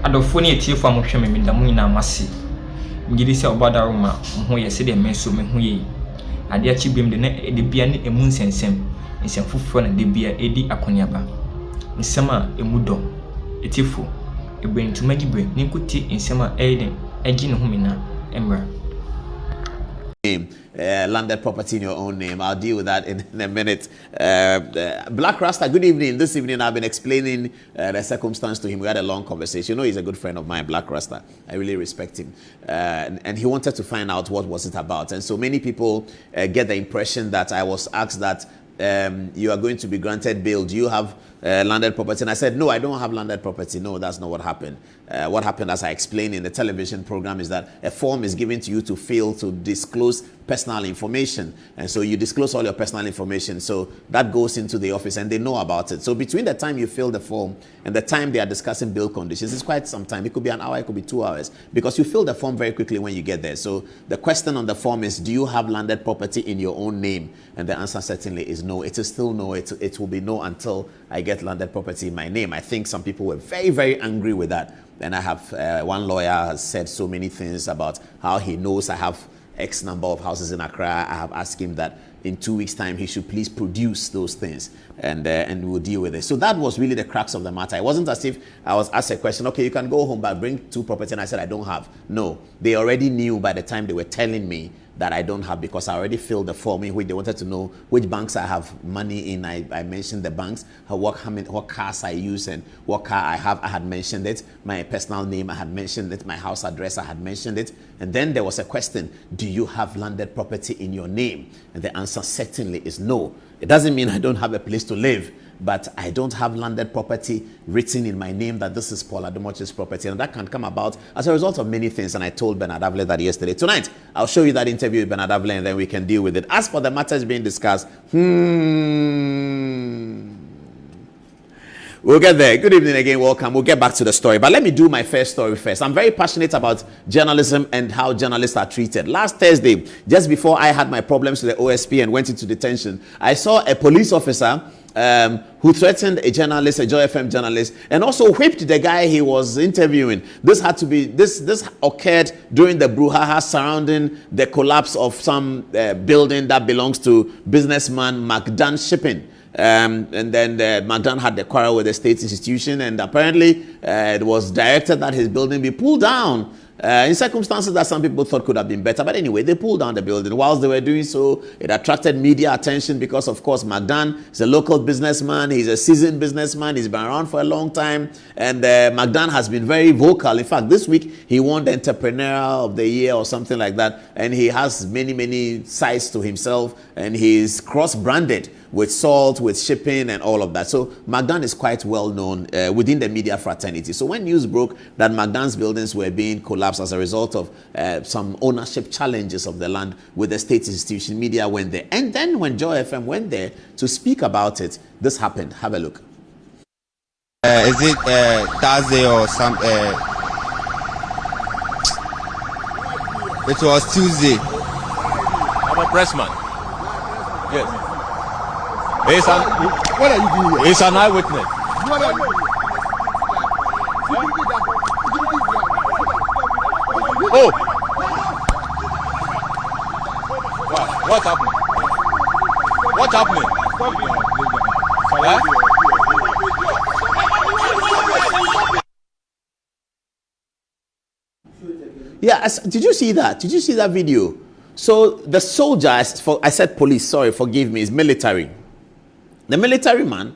adofoni etifo amohwe me da mu na mase ngiri se obadaroma ho ye se de meso me ho ye ade achi bem de na de bia ne emu nsensem nsem foforo na de bia edi akoniaba nsem a emu do etifo ebentuma gibre ni nkuti nsem a eden agi ne ho me na emra. Landed property in your own name. I'll deal with that in a minute. Black Rasta, good evening. This evening I've been explaining the circumstance to him. We had a long conversation. You know, he's a good friend of mine, Black Rasta. I really respect him. And he wanted to find out what was it about. And so many people get the impression that I was asked that you are going to be granted bail. Do you have landed property? And I said, no, I don't have landed property. No, that's not what happened. What happened, as I explained in the television program, is that a form is given to you to fail to disclose personal information. And so you disclose all your personal information. So that goes into the office and they know about it. So between the time you fill the form and the time they are discussing bail conditions, it's quite some time. It could be an hour, it could be 2 hours, because you fill the form very quickly when you get there. So the question on the form is, do you have landed property in your own name? And the answer certainly is no. It is still no. It will be no until I get landed property in my name. I think some people were very, very angry with that. And I have one lawyer has said so many things about how he knows I have X number of houses in Accra. I have asked him that in 2 weeks' time he should please produce those things, and we'll deal with it. So that was really the crux of the matter. It wasn't as if I was asked a question, okay, you can go home but bring 2 properties, and I said I don't have. No, they already knew by the time they were telling me that I don't have, because I already filled the form in which they wanted to know which banks I have money in. I mentioned the banks, what cars I use and what car I have. I had mentioned it. My personal name, I had mentioned it. My house address, I had mentioned it. And then there was a question, do you have landed property in your name? And the answer certainly is no. It doesn't mean I don't have a place to live, but I don't have landed property written in my name that this is Paul Adom's property. And that can come about as a result of many things. And I told Bernard Avle that yesterday. Tonight, I'll show you that interview with Bernard Avle and then we can deal with it. As for the matters being discussed, we'll get there. Good evening again. Welcome. We'll get back to the story. But let me do my first story first. I'm very passionate about journalism and how journalists are treated. Last Thursday, just before I had my problems with the OSP and went into detention, I saw a police officer who threatened a journalist, a Joy FM journalist, and also whipped the guy he was interviewing. This had to be, this occurred during the brouhaha surrounding the collapse of some building that belongs to businessman McDan Shipping. And then McDan had the quarrel with the state institution, and apparently it was directed that his building be pulled down in circumstances that some people thought could have been better. But anyway, they pulled down the building. Whilst they were doing so, it attracted media attention because, of course, McDan is a local businessman. He's a seasoned businessman. He's been around for a long time. And McDan has been very vocal. In fact, this week, he won the Entrepreneur of the Year or something like that. And he has many, many sides to himself. And he's cross-branded with salt, with shipping, and all of that. So McDan is quite well known within the media fraternity. So when news broke that McDan's buildings were being collapsed as a result of some ownership challenges of the land with the state institution, media went there. And then when Joy FM went there to speak about it, this happened. Have a look. Is it Thursday or some? It was Tuesday. I'm a pressman. Yes. What are you doing here? He's an eyewitness. What are you doing? Oh! What's happening? What's happening? Yeah, did you see that? Did you see that video? So the soldier, I said police, sorry, forgive me, is military. The military man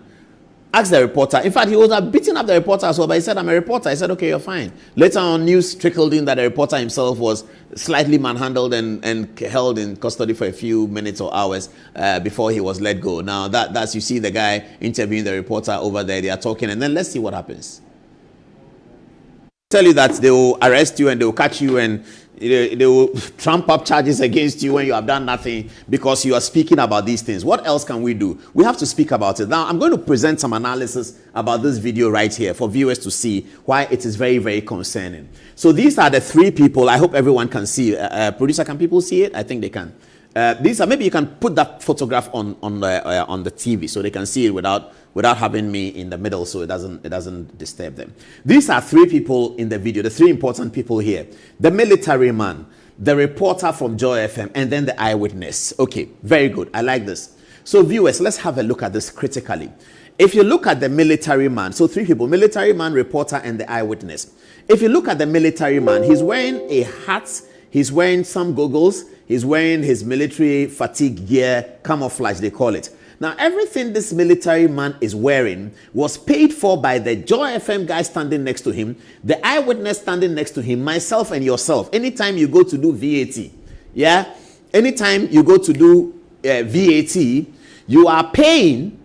asked the reporter. In fact, he was beating up the reporter as well, but he said, I'm a reporter. I said, okay, you're fine. Later on, news trickled in that the reporter himself was slightly manhandled and held in custody for a few minutes or hours before he was let go. Now, that's you see the guy interviewing the reporter over there. They are talking, and then let's see what happens. Tell you that they will arrest you and they will catch you and they will trump up charges against you when you have done nothing because you are speaking about these things. What else can we do? We have to speak about it. Now, I'm going to present some analysis about this video right here for viewers to see why it is very, very concerning. So these are the 3 people. I hope everyone can see. Producer, can people see it? I think they can. These are, maybe you can put that photograph on the TV so they can see it without without having me in the middle, so it doesn't disturb them. These are three people in the video, the three important people here: the military man, the reporter from Joy FM, and then the eyewitness. Okay, very good. I like this. So viewers, let's have a look at this critically. If you look at the military man, so three people: military man, reporter, and the eyewitness. If you look at the military man, he's wearing a hat, he's wearing some goggles, he's wearing his military fatigue gear, camouflage they call it. Now, everything this military man is wearing was paid for by the Joy FM guy standing next to him, the eyewitness standing next to him, myself and yourself. Anytime you go to do VAT, yeah? Anytime you go to do VAT, you are paying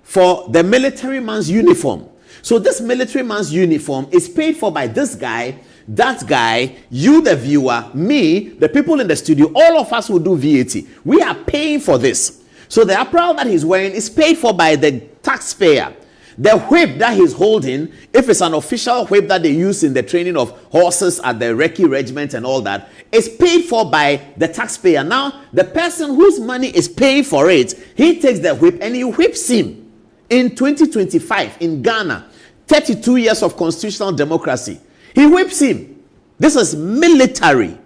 for the military man's uniform. So this military man's uniform is paid for by this guy, that guy, you the viewer, me, the people in the studio, all of us who do VAT. We are paying for this. So the apparel that he's wearing is paid for by the taxpayer. The whip that he's holding, if it's an official whip that they use in the training of horses at the Recce regiment and all that, is paid for by the taxpayer. Now, the person whose money is paying for it, he takes the whip and he whips him. In 2025, in Ghana, 32 years of constitutional democracy, he whips him. This is military.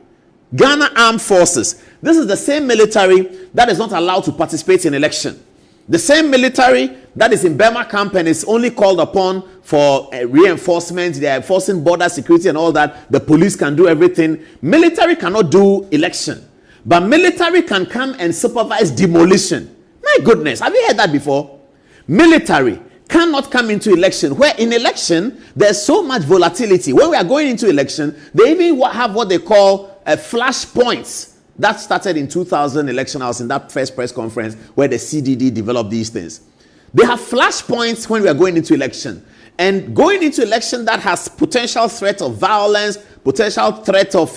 Ghana Armed Forces. This is the same military that is not allowed to participate in election. The same military that is in Burma camp and is only called upon for reinforcement. They are enforcing border security and all that. The police can do everything. Military cannot do election. But military can come and supervise demolition. My goodness, have you heard that before? Military cannot come into election, where in election there's so much volatility. When we are going into election, they even have what they call flash points. That started in 2000 election. I was in that first press conference where the CDD developed these things. They have flash points when we are going into election. And going into election that has potential threat of violence, potential threat of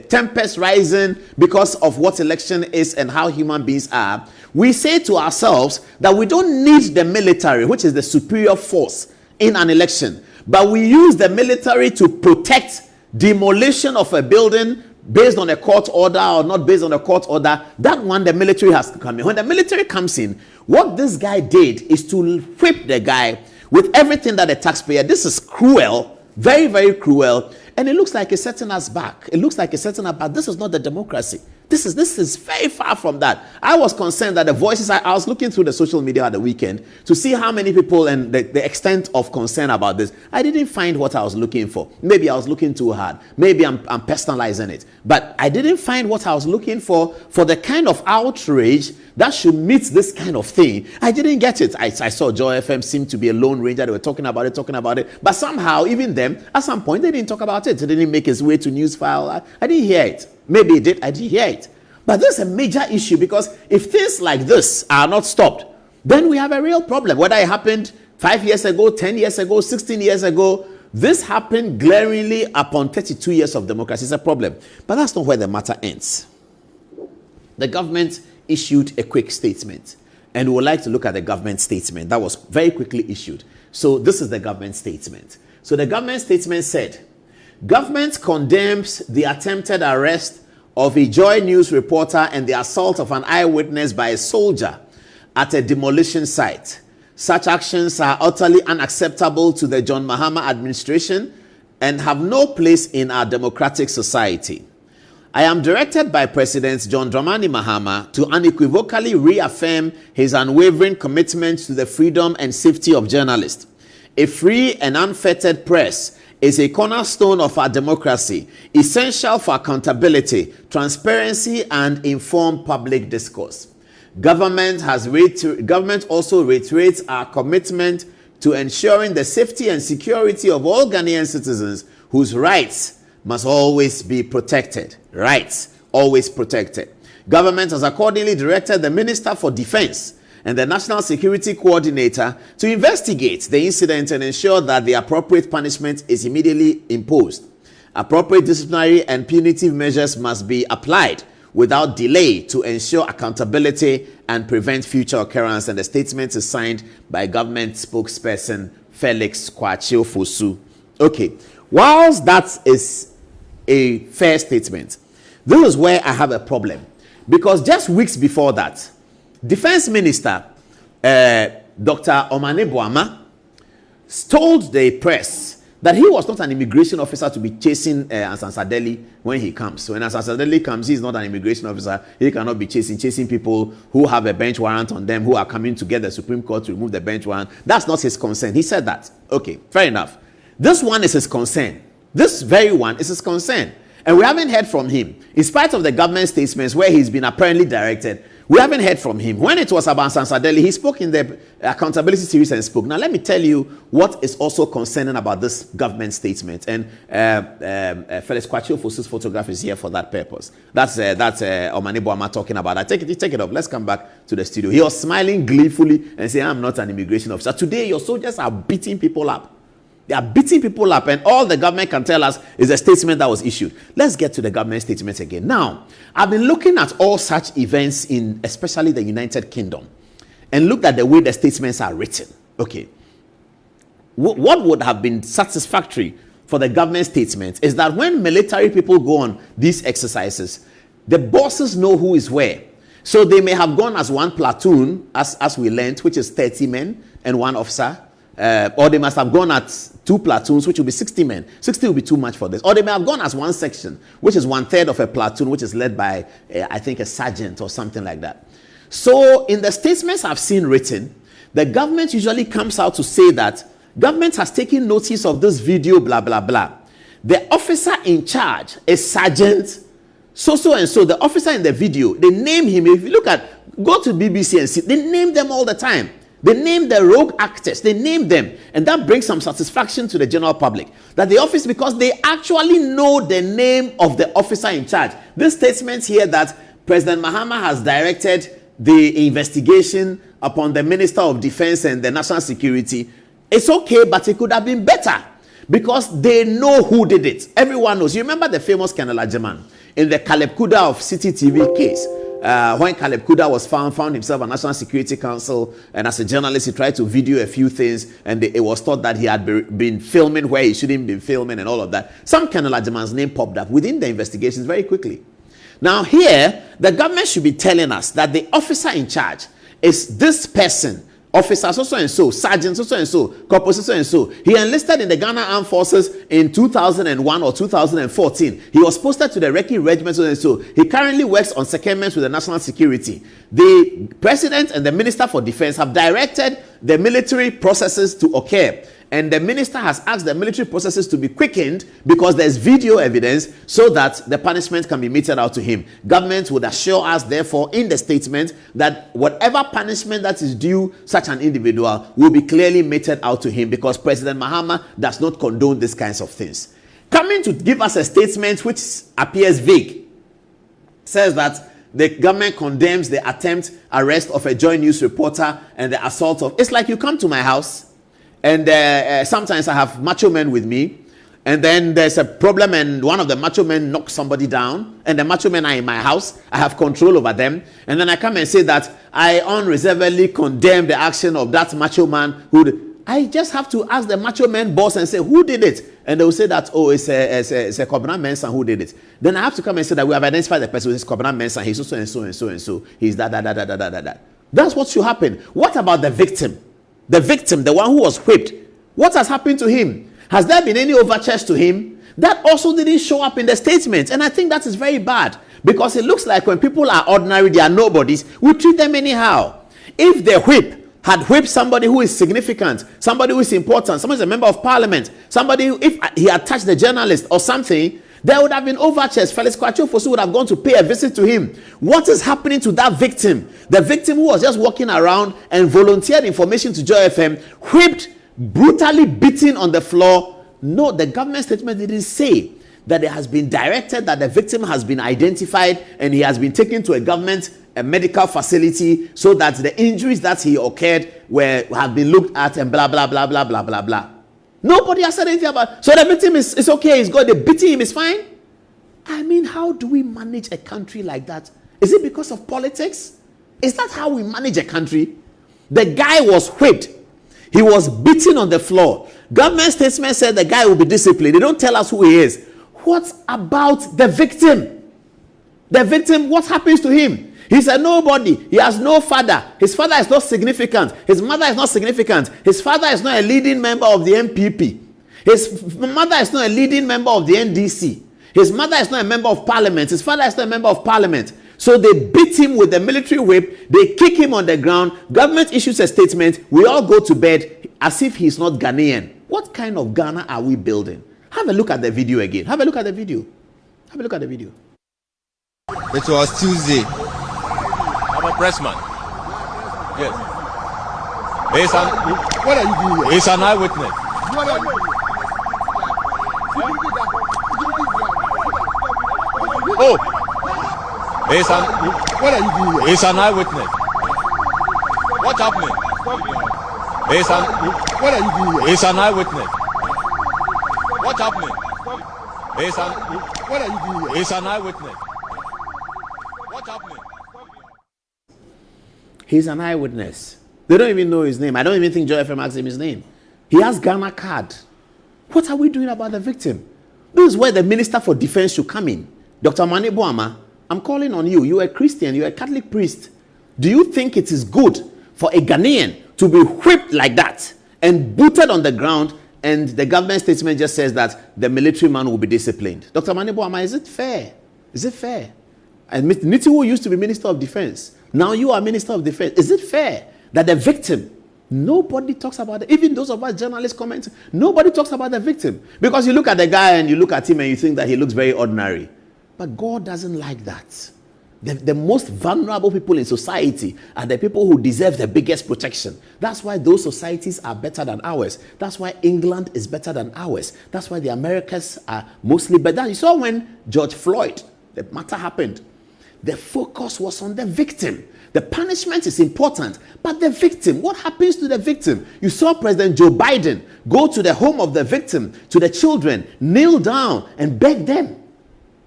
tempest rising because of what election is and how human beings are, we say to ourselves that we don't need the military, which is the superior force in an election, but we use the military to protect demolition of a building based on a court order or not based on a court order. That one, the military has to come in. When the military comes in, what this guy did is to whip the guy with everything that the taxpayer. This is cruel, very, very cruel, and it looks like it's setting us back. It looks like it's setting us back. This is not the democracy. This is very far from that. I was concerned that the voices, I was looking through the social media at the weekend to see how many people and the extent of concern about this. I didn't find what I was looking for. Maybe I was looking too hard. Maybe I'm personalizing it. But I didn't find what I was looking for the kind of outrage that should meet this kind of thing. I didn't get it. I saw Joy FM seem to be a lone ranger. They were talking about it. But somehow, even them, at some point, they didn't talk about it. It didn't make its way to news file. I didn't hear it. Maybe it did. I didn't hear it. But this is a major issue, because if things like this are not stopped, then we have a real problem. Whether it happened 5 years ago, 10 years ago, 16 years ago, this happened glaringly upon 32 years of democracy. It's a problem. But that's not where the matter ends. The government issued a quick statement, and we would like to look at the government statement that was very quickly issued. So this is the government statement. So the government statement said, government condemns the attempted arrest of a Joy News reporter and the assault of an eyewitness by a soldier at a demolition site. Such actions are utterly unacceptable to the John Mahama administration and have no place in our democratic society. I am directed by President John Dramani Mahama to unequivocally reaffirm his unwavering commitment to the freedom and safety of journalists. A free and unfettered press is a cornerstone of our democracy, essential for accountability, transparency, and informed public discourse. Government also reiterates our commitment to ensuring the safety and security of all Ghanaian citizens whose rights must always be protected. Rights always protected. Government has accordingly directed the Minister for Defense and the National Security Coordinator to investigate the incident and ensure that the appropriate punishment is immediately imposed. Appropriate disciplinary and punitive measures must be applied without delay to ensure accountability and prevent future occurrence. And the statement is signed by government spokesperson Felix Kwakye Ofosu. Okay, whilst that is a fair statement, this is where I have a problem, because just weeks before that, Defense Minister Dr. Omane Boama told the press that he was not an immigration officer to be chasing Ansan Sadeli when he comes. So when Ansan Sadeli comes, he's not an immigration officer. He cannot be chasing people who have a bench warrant on them, who are coming to get the Supreme Court to remove the bench warrant. That's not his concern. He said that. Okay, fair enough. This one is his concern. This very one is his concern. And we haven't heard from him. In spite of the government statements where he's been apparently directed, we haven't heard from him. When it was about Ansan Sadeli, he spoke in the accountability series and spoke. Now, let me tell you what is also concerning about this government statement. And Felix Kwakye Ofosu's photograph is here for that purpose. That's Omane Boama talking about. Take it off. Let's come back to the studio. He was smiling gleefully and saying, I'm not an immigration officer. Today, your soldiers are beating people up. They are beating people up, and all the government can tell us is a statement that was issued. Let's get to the government statement again. Now, I've been looking at all such events in especially the United Kingdom and looked at the way the statements are written. Okay. What would have been satisfactory for the government statement is that when military people go on these exercises, the bosses know who is where. So they may have gone as one platoon, as we learned, which is 30 men and one officer. Or they must have gone at 2 platoons, which will be 60 men. 60 will be too much for this. Or they may have gone as one section, which is 1/3 of a platoon, which is led by, I think, a sergeant or something like that. So in the statements I've seen written, the government usually comes out to say that government has taken notice of this video, blah, blah, blah. The officer in charge is Sergeant so and so. The officer in the video, they name him. If you look at, go to BBC and see, they name them all the time. They name the rogue actors. They name them. And that brings some satisfaction to the general public. That the office, because they actually know the name of the officer in charge. This statement here that President Mahama has directed the investigation upon the Minister of Defense and the National Security, it's okay, but it could have been better. Because they know who did it. Everyone knows. You remember the famous Colonel Ajeman in the Caleb Kuda of City TV case. When Caleb Kuda was found himself at National Security Council, and as a journalist, he tried to video a few things, and it was thought that he had been filming where he shouldn't be filming and all of that. Some Colonel Ajeman's name popped up within the investigations very quickly. Now here, the government should be telling us that the officer in charge is this person, officer so and so, sergeant so and so, corporal so and so. He enlisted in the Ghana Armed Forces in 2001 or 2014. He was posted to the Recce Regiment so and so. He currently works on secondments with the National Security. The President and the Minister for Defense have directed the military processes to occur. And the minister has asked the military processes to be quickened because there's video evidence so that the punishment can be meted out to him. Government would assure us, therefore, in the statement that whatever punishment that is due such an individual will be clearly meted out to him because President Mahama does not condone these kinds of things. Coming to give us a statement which appears vague, says that the government condemns the attempt arrest of a Joy News reporter and the assault of... It's like you come to my house, and sometimes I have macho men with me, and then there's a problem and one of the macho men knocks somebody down, and the macho men are in my house. I have control over them, and then I come and say that I unreservedly condemn the action of that macho man I just have to ask the macho man boss and say, who did it? And they will say that, oh, it's a Kobna Mensah who did it. Then I have to come and say that we have identified the person who is Kobna Mensah. He's so and so and so and so. He's that. That's what should happen. What about the victim? The victim, the one who was whipped. What has happened to him? Has there been any overtures to him? That also didn't show up in the statement. And I think that is very bad. Because it looks like when people are ordinary, they are nobodies, we treat them anyhow. If the whip had whipped somebody who is significant, somebody who is important, somebody is a member of parliament, somebody who, if he had touched the journalist or something, there would have been overtures. Felix Kwakye Ofosu would have gone to pay a visit to him. What is happening to that victim? The victim who was just walking around and volunteered information to Joy FM, whipped, brutally beaten on the floor. No, the government statement didn't say that it has been directed that the victim has been identified and he has been taken to a medical facility so that the injuries that he occurred have been looked at and blah, blah, blah, blah, blah, blah, blah. Nobody has said anything about it. So the victim is okay, he's good, the beating him is fine. I mean, how do we manage a country like that? Is it because of politics? Is that how we manage a country? The guy was whipped. He was beaten on the floor. Government statement said the guy will be disciplined. They don't tell us who he is. What about the victim? The victim, what happens to him? He's a nobody. He has no father. His father is not significant. His mother is not significant. His father is not a leading member of the MPP. His mother is not a leading member of the NDC. His mother is not a member of parliament. His father is not a member of parliament. So they beat him with a military whip. They kick him on the ground. Government issues a statement. We all go to bed as if he's not Ghanaian. What kind of Ghana are we building? Have a look at the video again. Have a look at the video. Have a look at the video. It was Tuesday. I'm a pressman. Yes. What are you doing here? He's an eyewitness. Oh! What are you doing here? He's an eyewitness. What's happening? What are you doing here? He's an eyewitness. What's happening? What are you doing here? He's an eyewitness. What's happening? He's an eyewitness. They don't even know his name. I don't even think Joy FM asked him his name. He has Ghana card. What are we doing about the victim? This is where the Minister for Defense should come in. Dr. Mane Boama, I'm calling on you. You're a Christian. You're a Catholic priest. Do you think it is good for a Ghanaian to be whipped like that and booted on the ground, and the government statement just says that the military man will be disciplined? Dr. Mane Boama, is it fair? Is it fair? And Nitiwo used to be Minister of Defense. Now you are Minister of Defense. Is it fair that the victim, nobody talks about it? Even those of us journalists comment, nobody talks about the victim. Because you look at the guy and you look at him and you think that he looks very ordinary. But God doesn't like that. The most vulnerable people in society are the people who deserve the biggest protection. That's why those societies are better than ours. That's why England is better than ours. That's why the Americans are mostly better. You saw when George Floyd, the matter happened, the focus was on the victim. The punishment is important, but the victim, what happens to the victim? You saw President Joe Biden go to the home of the victim, to the children, kneel down and beg them.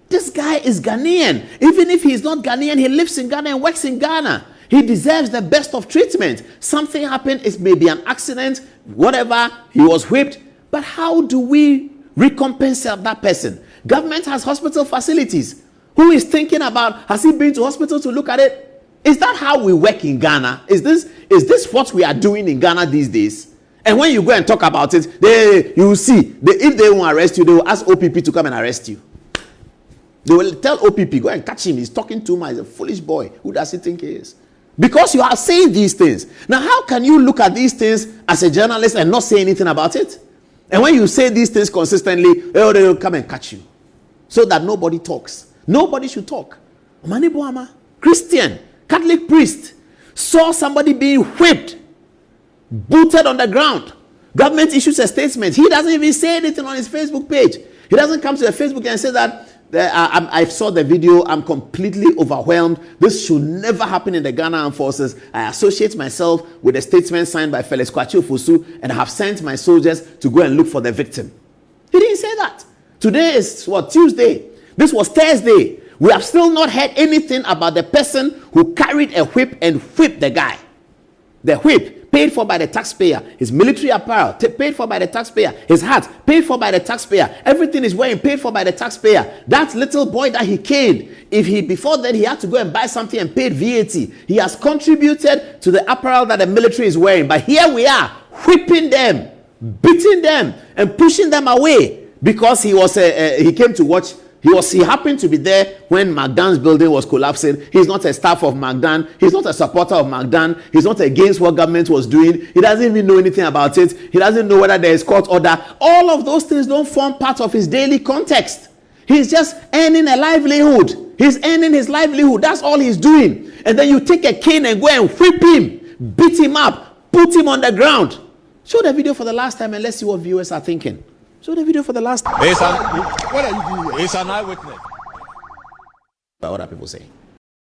This guy is Ghanaian. Even if he's not Ghanaian, he lives in Ghana and works in Ghana. He deserves the best of treatment. Something happened, it may be an accident, whatever, he was whipped. But how do we recompense that person? Government has hospital facilities. Who is thinking about, has he been to hospital to look at it? Is that how we work in Ghana? Is this what we are doing in Ghana these days? And when you go and talk about it, you will see, if they won't arrest you, they will ask OPP to come and arrest you. They will tell OPP, go and catch him. He's talking too much. He's a foolish boy. Who does he think he is? Because you are saying these things. Now, how can you look at these things as a journalist and not say anything about it? And when you say these things consistently, they will come and catch you. So that nobody talks. Nobody should talk. Mane Boama, Christian, Catholic priest, saw somebody being whipped, booted on the ground. Government issues a statement. He doesn't even say anything on his Facebook page. He doesn't come to the Facebook and say that, I saw the video, I'm completely overwhelmed. This should never happen in the Ghana Armed Forces. I associate myself with a statement signed by Felix Kwakye Ofosu, and I have sent my soldiers to go and look for the victim. He didn't say that. Today is what, Tuesday? This was Thursday. We have still not heard anything about the person who carried a whip and whipped the guy. The whip, paid for by the taxpayer. His military apparel, paid for by the taxpayer. His hat, paid for by the taxpayer. Everything is wearing, paid for by the taxpayer. That little boy that he caned, before then he had to go and buy something and paid VAT. He has contributed to the apparel that the military is wearing. But here we are, whipping them, beating them, and pushing them away because he came to watch. He happened to be there when McDonald's building was collapsing. He's not a staff of McDonald's. He's not a supporter of McDonald's. He's not against what government was doing. He doesn't even know anything about it. He doesn't know whether there is court order. All of those things don't form part of his daily context. He's just earning a livelihood. He's earning his livelihood. That's all he's doing. And then you take a cane and go and whip him, beat him up, put him on the ground. Show the video for the last time and let's see what viewers are thinking. Show the video for the last time. What are you doing? He's an eyewitness. What are people saying?